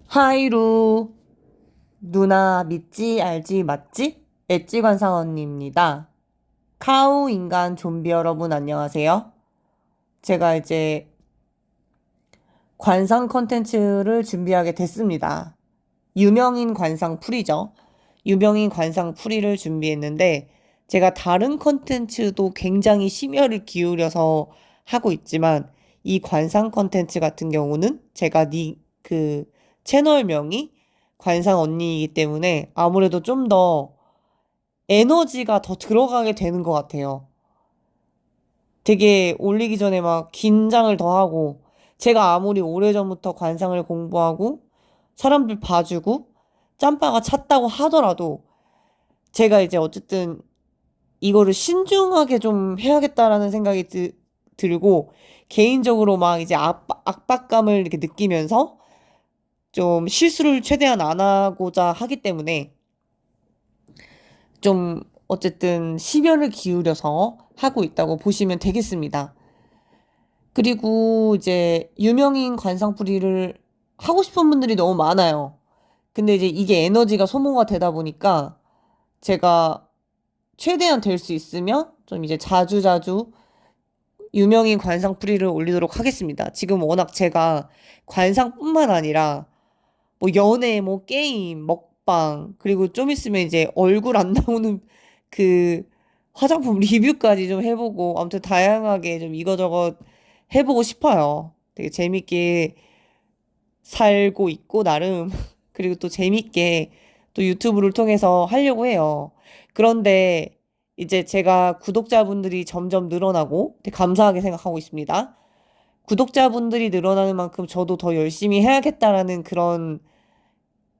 하이루 누나 믿지 알지 맞지? 엣지 관상 언니입니다. 카우 인간 좀비 여러분 안녕하세요. 제가 이제 관상 컨텐츠를 준비하게 됐습니다. 유명인 관상 풀이죠. 유명인 관상 풀이를 준비했는데 제가 다른 컨텐츠도 굉장히 심혈을 기울여서 하고 있지만 이 관상 컨텐츠 같은 경우는 제가 그 채널명이 관상 언니이기 때문에 아무래도 좀 더 에너지가 더 들어가게 되는 것 같아요. 되게 올리기 전에 막 긴장을 더 하고 제가 아무리 오래전부터 관상을 공부하고 사람들 봐주고 짬바가 찼다고 하더라도 제가 이제 어쨌든 이거를 신중하게 좀 해야겠다라는 생각이 들고 개인적으로 막 이제 압박감을 이렇게 느끼면서 좀 실수를 최대한 안 하고자 하기 때문에 좀 어쨌든 심혈을 기울여서 하고 있다고 보시면 되겠습니다. 그리고 이제 유명인 관상풀이를 하고 싶은 분들이 너무 많아요. 근데 이제 이게 에너지가 소모가 되다 보니까 제가 최대한 될 수 있으면 좀 이제 자주자주 유명인 관상풀이를 올리도록 하겠습니다. 지금 워낙 제가 관상뿐만 아니라 뭐 연애, 뭐 게임, 먹방, 그리고 좀 있으면 이제 얼굴 안 나오는 그 화장품 리뷰까지 좀 해보고 아무튼 다양하게 좀 이거저거 해보고 싶어요. 되게 재밌게 살고 있고 나름 그리고 또 재밌게 또 유튜브를 통해서 하려고 해요. 그런데 이제 제가 구독자분들이 점점 늘어나고 되게 감사하게 생각하고 있습니다. 구독자분들이 늘어나는 만큼 저도 더 열심히 해야겠다라는 그런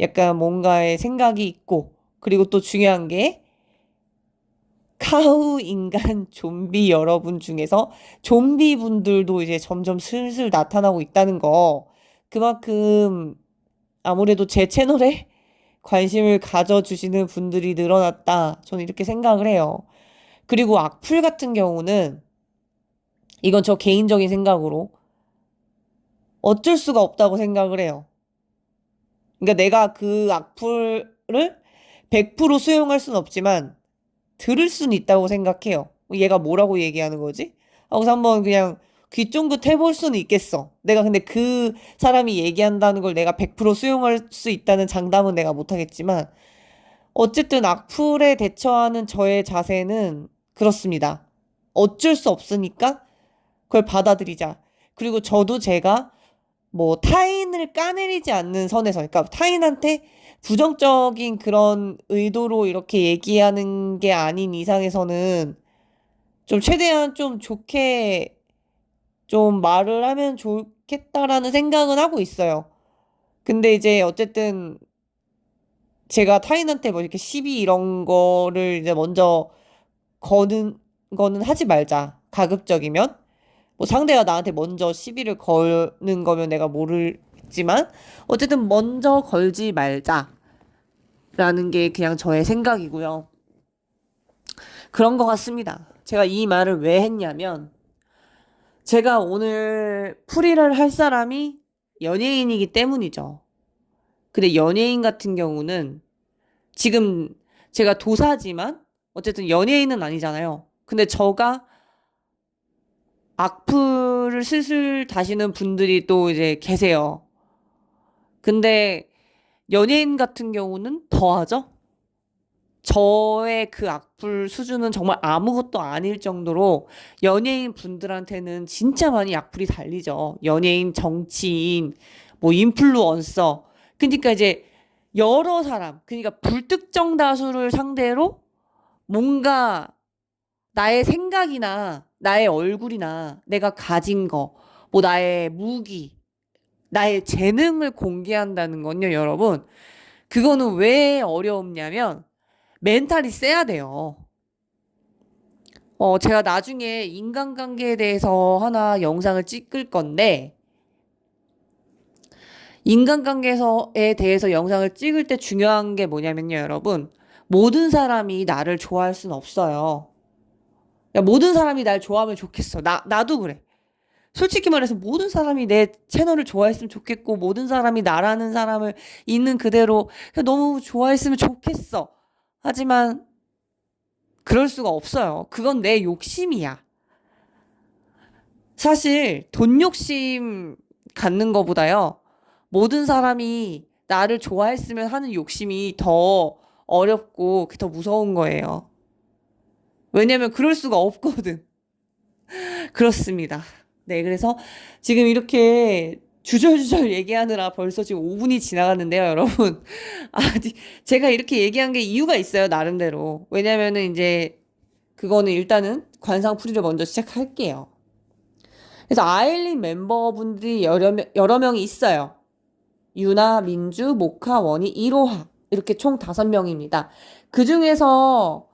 약간 뭔가의 생각이 있고 그리고 또 중요한 게 카우 인간 좀비 여러분 중에서 좀비 분들도 이제 점점 슬슬 나타나고 있다는 거 그만큼 아무래도 제 채널에 관심을 가져주시는 분들이 늘어났다. 저는 이렇게 생각을 해요. 그리고 악플 같은 경우는 이건 저 개인적인 생각으로 어쩔 수가 없다고 생각을 해요. 그러니까 내가 그 악플을 100% 수용할 수는 없지만 들을 수는 있다고 생각해요. 얘가 뭐라고 얘기하는 거지? 하고서 한번 그냥 귀 쫑긋 해볼 수는 있겠어. 내가 근데 그 사람이 얘기한다는 걸 내가 100% 수용할 수 있다는 장담은 내가 못하겠지만 어쨌든 악플에 대처하는 저의 자세는 그렇습니다. 어쩔 수 없으니까 그걸 받아들이자. 그리고 저도 제가 뭐 타인을 까내리지 않는 선에서, 그러니까 타인한테 부정적인 그런 의도로 이렇게 얘기하는 게 아닌 이상에서는 좀 최대한 좀 좋게 좀 말을 하면 좋겠다라는 생각은 하고 있어요. 근데 이제 어쨌든 제가 타인한테 뭐 이렇게 시비 이런 거를 이제 먼저 거는 거는 하지 말자. 가급적이면. 뭐 상대가 나한테 먼저 시비를 거는 거면 내가 모르겠지만 어쨌든 먼저 걸지 말자라는 게 그냥 저의 생각이고요. 그런 것 같습니다. 제가 이 말을 왜 했냐면 제가 오늘 풀이를 할 사람이 연예인이기 때문이죠. 근데 연예인 같은 경우는 지금 제가 도사지만 어쨌든 연예인은 아니잖아요. 근데 저가 악플을 슬슬 다시는 분들이 또 이제 계세요. 근데 연예인 같은 경우는 더하죠? 저의 그 악플 수준은 정말 아무것도 아닐 정도로 연예인 분들한테는 진짜 많이 악플이 달리죠. 연예인, 정치인, 뭐 인플루언서. 그러니까 이제 여러 사람, 그러니까 불특정 다수를 상대로 뭔가 나의 생각이나 나의 얼굴이나 내가 가진 거, 뭐 나의 무기, 나의 재능을 공개한다는 건요, 여러분. 그거는 왜 어려웠냐면 멘탈이 세야 돼요. 제가 나중에 인간관계에 대해서 하나 영상을 찍을 건데, 인간관계에 대해서 영상을 찍을 때 중요한 게 뭐냐면요, 여러분. 모든 사람이 나를 좋아할 순 없어요. 야, 모든 사람이 날 좋아하면 좋겠어. 나도 그래. 솔직히 말해서 모든 사람이 내 채널을 좋아했으면 좋겠고, 모든 사람이 나라는 사람을 있는 그대로 너무 좋아했으면 좋겠어. 하지만 그럴 수가 없어요. 그건 내 욕심이야. 사실 돈 욕심 갖는 거보다요. 모든 사람이 나를 좋아했으면 하는 욕심이 더 어렵고 더 무서운 거예요. 왜냐면 그럴 수가 없거든. 그렇습니다. 네, 그래서 지금 이렇게 주절주절 얘기하느라 벌써 지금 5분이 지나갔는데요, 여러분. 아, 제가 이렇게 얘기한 게 이유가 있어요, 나름대로. 왜냐면은 이제 그거는 일단은 관상풀이를 먼저 시작할게요. 그래서 아일린 멤버분들이 여러 명이 있어요. 유나, 민주, 모카, 원희, 이로하. 이렇게 총 5명입니다. 그 중에서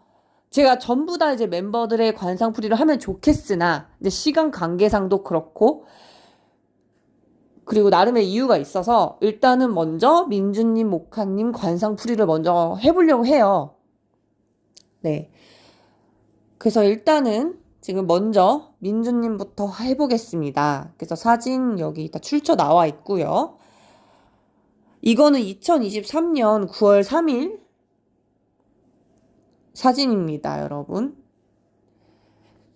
제가 전부 다 이제 멤버들의 관상풀이를 하면 좋겠으나, 이제 시간 관계상도 그렇고, 그리고 나름의 이유가 있어서, 일단은 먼저 민주님, 모카님 관상풀이를 먼저 해보려고 해요. 네. 그래서 일단은 지금 먼저 민주님부터 해보겠습니다. 그래서 사진 여기 다 출처 나와 있고요. 이거는 2023년 9월 3일 사진입니다, 여러분.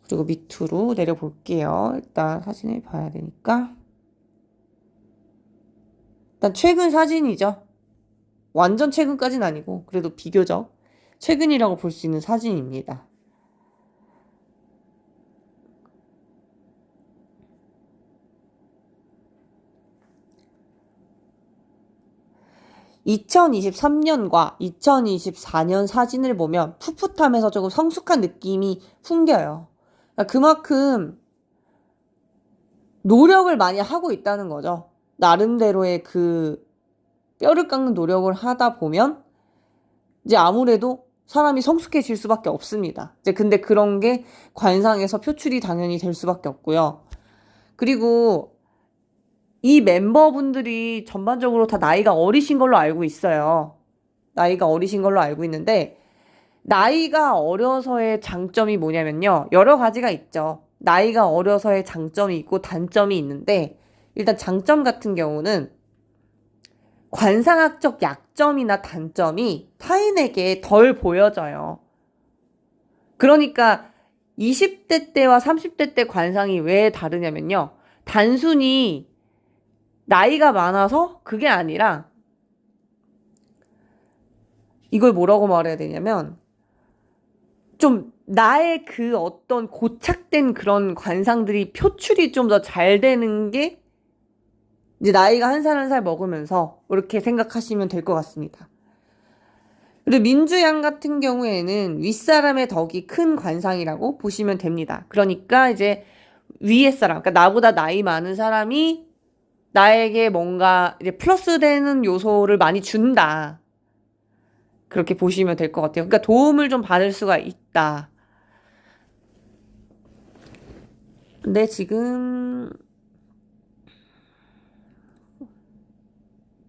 그리고 밑으로 내려볼게요. 일단 사진을 봐야 되니까. 일단 최근 사진이죠. 완전 최근까지는 아니고 그래도 비교적 최근이라고 볼 수 있는 사진입니다. (2023년과 2024년) 사진을 보면 풋풋하면서 조금 성숙한 느낌이 풍겨요. 그러니까 그만큼 노력을 많이 하고 있다는 거죠. 나름대로의 그 뼈를 깎는 노력을 하다 보면 이제 아무래도 사람이 성숙해질 수밖에 없습니다. 이제 근데 그런 게 관상에서 표출이 당연히 될 수밖에 없고요. 그리고 이 멤버분들이 전반적으로 다 나이가 어리신 걸로 알고 있어요. 나이가 어리신 걸로 알고 있는데, 나이가 어려서의 장점이 뭐냐면요. 여러 가지가 있죠. 나이가 어려서의 장점이 있고 단점이 있는데, 일단 장점 같은 경우는 관상학적 약점이나 단점이 타인에게 덜 보여져요. 그러니까 20대 때와 30대 때 관상이 왜 다르냐면요. 단순히 나이가 많아서 그게 아니라, 이걸 뭐라고 말해야 되냐면, 좀 나의 그 어떤 고착된 그런 관상들이 표출이 좀 더 잘 되는 게 이제 나이가 한 살 한 살 먹으면서 이렇게 생각하시면 될 것 같습니다. 그리고 민주양 같은 경우에는 윗사람의 덕이 큰 관상이라고 보시면 됩니다. 그러니까 이제 위에 사람, 그러니까 나보다 나이 많은 사람이 나에게 뭔가 이제 플러스 되는 요소를 많이 준다. 그렇게 보시면 될 것 같아요. 그러니까 도움을 좀 받을 수가 있다. 근데 지금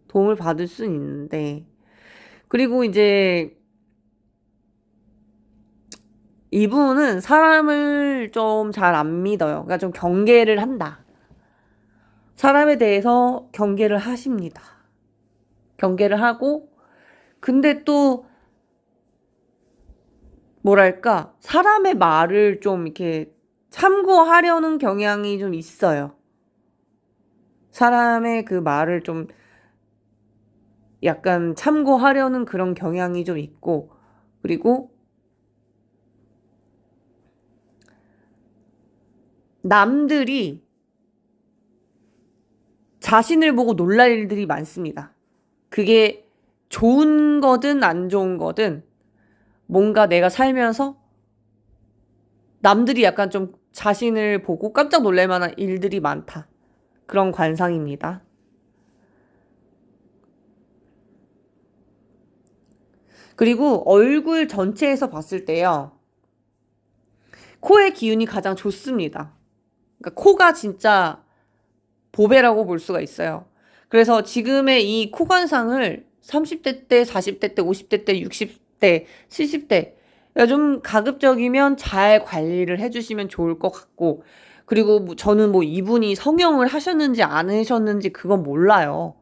도움을 받을 수는 있는데, 그리고 이제 이분은 사람을 좀 잘 안 믿어요. 그러니까 좀 경계를 한다. 사람에 대해서 경계를 하십니다. 경계를 하고, 근데 또 뭐랄까, 사람의 말을 좀 이렇게 참고하려는 경향이 좀 있어요. 사람의 그 말을 좀 약간 참고하려는 그런 경향이 좀 있고, 그리고 남들이 자신을 보고 놀랄 일들이 많습니다. 그게 좋은 거든 안 좋은 거든 뭔가 내가 살면서 남들이 약간 좀 자신을 보고 깜짝 놀랄 만한 일들이 많다. 그런 관상입니다. 그리고 얼굴 전체에서 봤을 때요. 코의 기운이 가장 좋습니다. 그러니까 코가 진짜 보배라고 볼 수가 있어요. 그래서 지금의 이 코 관상을 30대 때, 40대 때, 50대 때, 60대, 70대 좀 가급적이면 잘 관리를 해주시면 좋을 것 같고, 그리고 저는 뭐 이분이 성형을 하셨는지 안 하셨는지 그건 몰라요.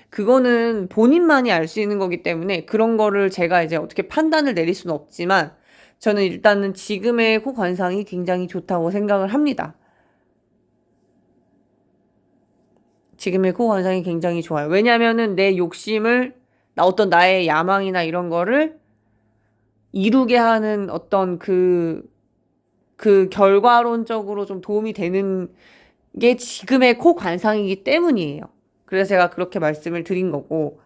그거는 본인만이 알 수 있는 거기 때문에 그런 거를 제가 이제 어떻게 판단을 내릴 수는 없지만 저는 일단은 지금의 코 관상이 굉장히 좋다고 생각을 합니다. 지금의 코 관상이 굉장히 좋아요. 왜냐면은 내 욕심을, 어떤 나의 야망이나 이런 거를 이루게 하는 어떤 그 결과론적으로 좀 도움이 되는 게 지금의 코 관상이기 때문이에요. 그래서 제가 그렇게 말씀을 드린 거고.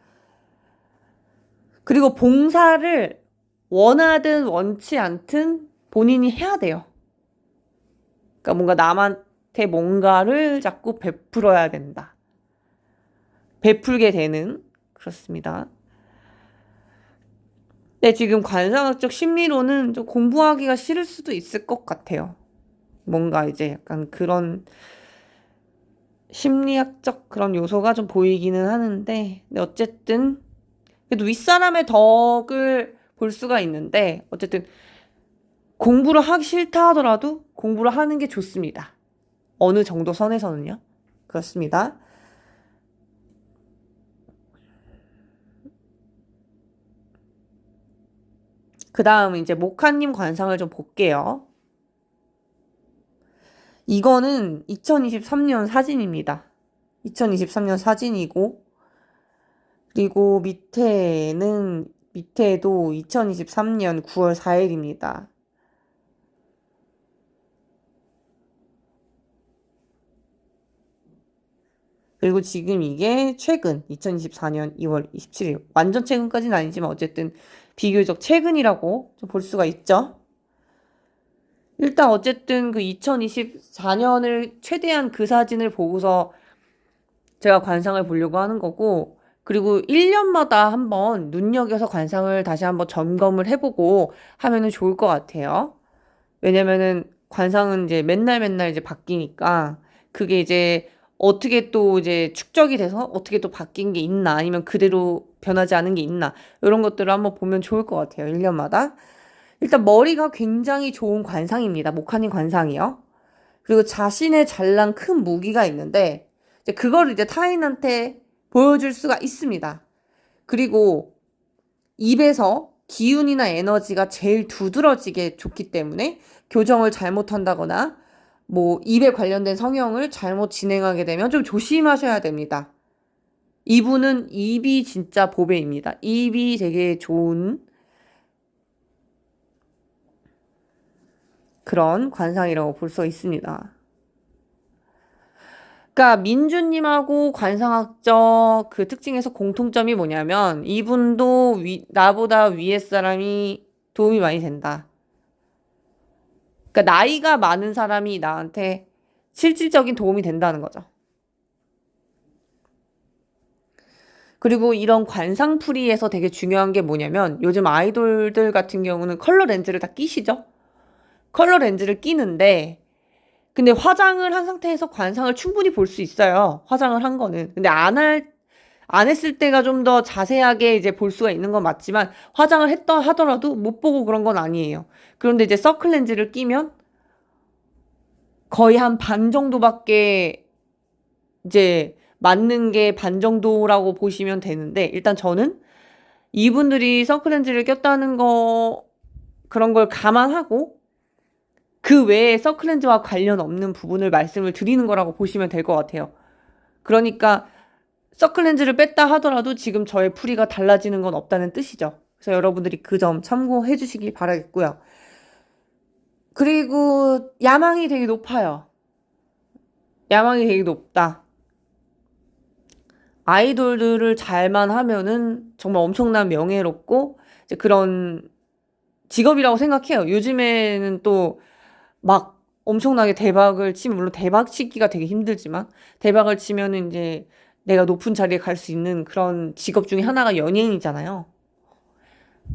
그리고 봉사를 원하든 원치 않든 본인이 해야 돼요. 그러니까 뭔가 남한테 뭔가를 자꾸 베풀어야 된다. 베풀게 되는, 그렇습니다. 네, 지금 관상학적 심리로는 좀 공부하기가 싫을 수도 있을 것 같아요. 뭔가 이제 약간 그런 심리학적 그런 요소가 좀 보이기는 하는데, 근데 어쨌든, 그래도 윗사람의 덕을 볼 수가 있는데, 어쨌든 공부를 하기 싫다 하더라도 공부를 하는 게 좋습니다. 어느 정도 선에서는요. 그렇습니다. 그 다음 이제 목화님 관상을 좀 볼게요. 이거는 2023년 사진입니다. 2023년 사진이고, 그리고 밑에도 2023년 9월 4일입니다. 그리고 지금 이게 최근 2024년 2월 27일. 완전 최근까지는 아니지만 어쨌든 비교적 최근이라고 좀 볼 수가 있죠. 일단 어쨌든 그 2024년을 최대한 그 사진을 보고서 제가 관상을 보려고 하는 거고, 그리고 1년마다 한번 눈여겨서 관상을 다시 한번 점검을 해보고 하면은 좋을 것 같아요. 왜냐면은 관상은 이제 맨날 맨날 이제 바뀌니까 그게 이제 어떻게 또 이제 축적이 돼서 어떻게 또 바뀐 게 있나 아니면 그대로 변하지 않은 게 있나 이런 것들을 한번 보면 좋을 것 같아요. 1년마다. 일단 머리가 굉장히 좋은 관상입니다. 목하님 관상이요. 그리고 자신의 잘난 큰 무기가 있는데 이제 그거를 이제 타인한테 보여줄 수가 있습니다. 그리고 입에서 기운이나 에너지가 제일 두드러지게 좋기 때문에 교정을 잘못한다거나 뭐 입에 관련된 성형을 잘못 진행하게 되면 좀 조심하셔야 됩니다. 이분은 입이 진짜 보배입니다. 입이 되게 좋은 그런 관상이라고 볼 수 있습니다. 그러니까 민주님하고 관상학적 그 특징에서 공통점이 뭐냐면 이분도 나보다 위에 사람이 도움이 많이 된다. 그러니까 나이가 많은 사람이 나한테 실질적인 도움이 된다는 거죠. 그리고 이런 관상풀이에서 되게 중요한 게 뭐냐면 요즘 아이돌들 같은 경우는 컬러 렌즈를 다 끼시죠? 컬러 렌즈를 끼는데 근데 화장을 한 상태에서 관상을 충분히 볼 수 있어요. 화장을 한 거는. 근데 안 했을 때가 좀 더 자세하게 이제 볼 수가 있는 건 맞지만 화장을 하더라도 못 보고 그런 건 아니에요. 그런데 이제 서클 렌즈를 끼면 거의 한 반 정도밖에 이제 맞는 게 반 정도라고 보시면 되는데 일단 저는 이분들이 서클렌즈를 꼈다는 거 그런 걸 감안하고 그 외에 서클렌즈와 관련 없는 부분을 말씀을 드리는 거라고 보시면 될 것 같아요. 그러니까 서클렌즈를 뺐다 하더라도 지금 저의 풀이가 달라지는 건 없다는 뜻이죠. 그래서 여러분들이 그 점 참고해 주시길 바라겠고요. 그리고 야망이 되게 높아요. 야망이 되게 높다. 아이돌들을 잘만 하면은 정말 엄청난 명예롭고 이제 그런 직업이라고 생각해요. 요즘에는 또 막 엄청나게 대박을 치면 물론 대박 치기가 되게 힘들지만 대박을 치면은 이제 내가 높은 자리에 갈 수 있는 그런 직업 중에 하나가 연예인이잖아요.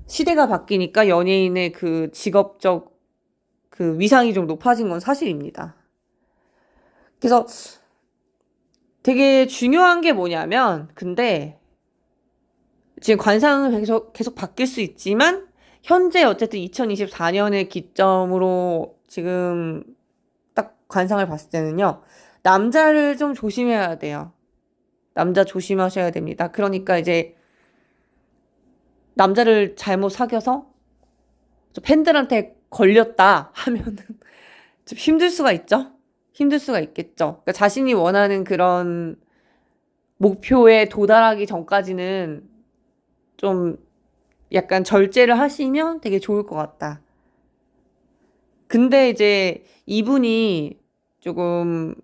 시대가 바뀌니까 연예인의 그 직업적 그 위상이 좀 높아진 건 사실입니다. 그래서 되게 중요한 게 뭐냐면 근데 지금 관상은 계속 바뀔 수 있지만 현재 어쨌든 2024년의 기점으로 지금 딱 관상을 봤을 때는요. 남자를 좀 조심해야 돼요. 남자 조심하셔야 됩니다. 그러니까 이제 남자를 잘못 사귀어서 좀 팬들한테 걸렸다 하면은 좀 힘들 수가 있죠? 힘들 수가 있겠죠. 그러니까 자신이 원하는 그런 목표에 도달하기 전까지는 좀 약간 절제를 하시면 되게 좋을 것 같다. 근데 이제 이분이 조금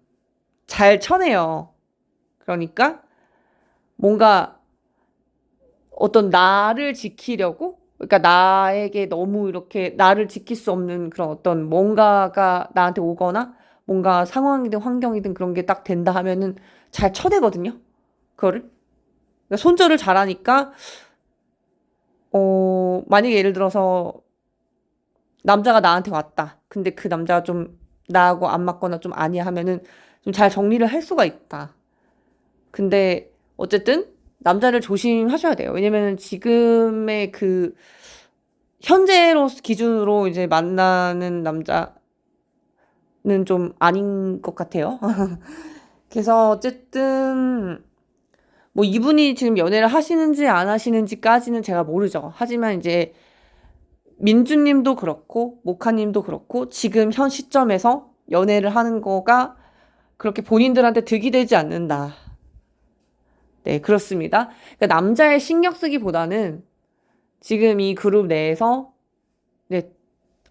잘 쳐내요. 그러니까 뭔가 어떤 나를 지키려고, 그러니까 나에게 너무 이렇게 나를 지킬 수 없는 그런 어떤 뭔가가 나한테 오거나 뭔가 상황이든 환경이든 그런 게 딱 된다 하면은 잘 쳐내거든요. 그거를. 그러니까 손절을 잘하니까 만약에 예를 들어서 남자가 나한테 왔다. 근데 그 남자가 좀 나하고 안 맞거나 좀 아니야 하면은 좀 잘 정리를 할 수가 있다. 근데 어쨌든 남자를 조심하셔야 돼요. 왜냐면은 지금의 그 현재로 기준으로 이제 만나는 남자는 좀 아닌 것 같아요. 그래서 어쨌든 뭐 이분이 지금 연애를 하시는지 안 하시는지까지는 제가 모르죠. 하지만 이제 민주님도 그렇고 모카님도 그렇고 지금 현 시점에서 연애를 하는 거가 그렇게 본인들한테 득이 되지 않는다. 네, 그렇습니다. 그러니까 남자의 신경 쓰기보다는 지금 이 그룹 내에서 네,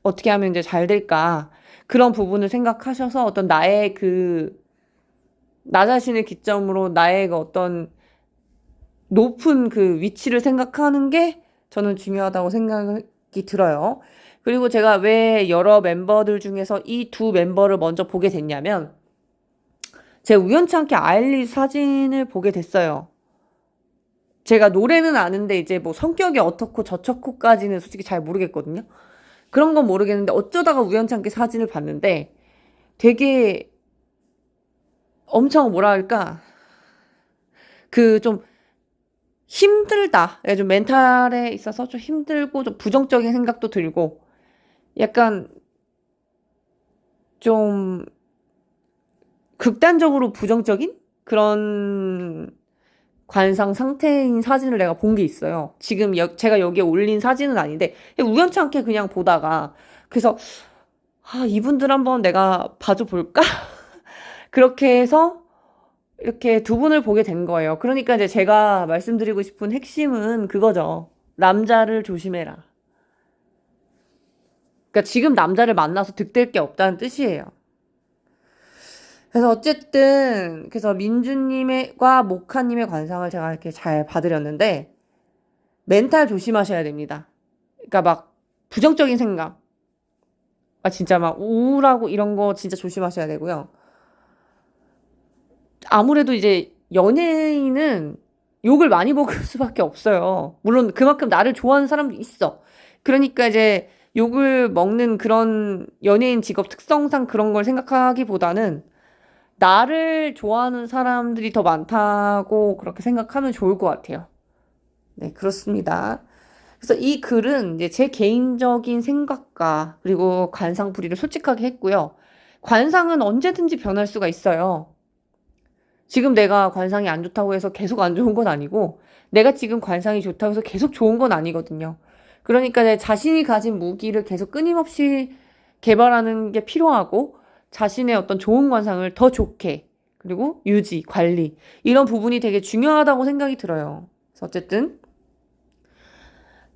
어떻게 하면 이제 잘 될까 그런 부분을 생각하셔서 어떤 나의 나 자신을 기점으로 나의 그 어떤 높은 그 위치를 생각하는 게 저는 중요하다고 생각이 들어요. 그리고 제가 왜 여러 멤버들 중에서 이 두 멤버를 먼저 보게 됐냐면 제가 우연치 않게 아일리 사진을 보게 됐어요. 제가 노래는 아는데 이제 뭐 성격이 어떻고 저렇고까지는 솔직히 잘 모르겠거든요. 그런 건 모르겠는데 어쩌다가 우연치 않게 사진을 봤는데 되게 엄청 뭐랄까 그 좀 힘들다. 좀 멘탈에 있어서 좀 힘들고 좀 부정적인 생각도 들고 약간 좀 극단적으로 부정적인 그런 관상 상태인 사진을 내가 본 게 있어요. 지금 제가 여기에 올린 사진은 아닌데 우연치 않게 그냥 보다가 그래서 이분들 한번 내가 봐줘 볼까? 그렇게 해서 이렇게 두 분을 보게 된 거예요. 그러니까 이제 제가 말씀드리고 싶은 핵심은 그거죠. 남자를 조심해라. 그러니까 지금 남자를 만나서 득될 게 없다는 뜻이에요. 그래서 어쨌든 그래서 민주님과 모카님의 관상을 제가 이렇게 잘 봐드렸는데 멘탈 조심하셔야 됩니다. 그러니까 막 부정적인 생각, 진짜 막 우울하고 이런 거 진짜 조심하셔야 되고요. 아무래도 이제 연예인은 욕을 많이 먹을 수밖에 없어요. 물론 그만큼 나를 좋아하는 사람도 있어. 그러니까 이제 욕을 먹는 그런 연예인 직업 특성상 그런 걸 생각하기보다는 나를 좋아하는 사람들이 더 많다고 그렇게 생각하면 좋을 것 같아요. 네, 그렇습니다. 그래서 이 글은 이제 제 개인적인 생각과 그리고 관상풀이를 솔직하게 했고요. 관상은 언제든지 변할 수가 있어요. 지금 내가 관상이 안 좋다고 해서 계속 안 좋은 건 아니고 내가 지금 관상이 좋다고 해서 계속 좋은 건 아니거든요. 그러니까 내 자신이 가진 무기를 계속 끊임없이 개발하는 게 필요하고 자신의 어떤 좋은 관상을 더 좋게 그리고 유지, 관리 이런 부분이 되게 중요하다고 생각이 들어요. 그래서 어쨌든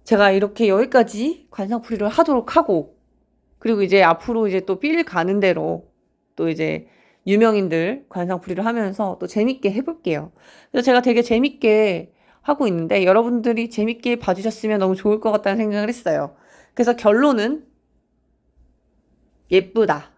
제가 이렇게 여기까지 관상풀이를 하도록 하고 그리고 이제 앞으로 이제 또 필 가는 대로 또 이제 유명인들 관상풀이를 하면서 또 재밌게 해볼게요. 그래서 제가 되게 재밌게 하고 있는데 여러분들이 재밌게 봐주셨으면 너무 좋을 것 같다는 생각을 했어요. 그래서 결론은 예쁘다.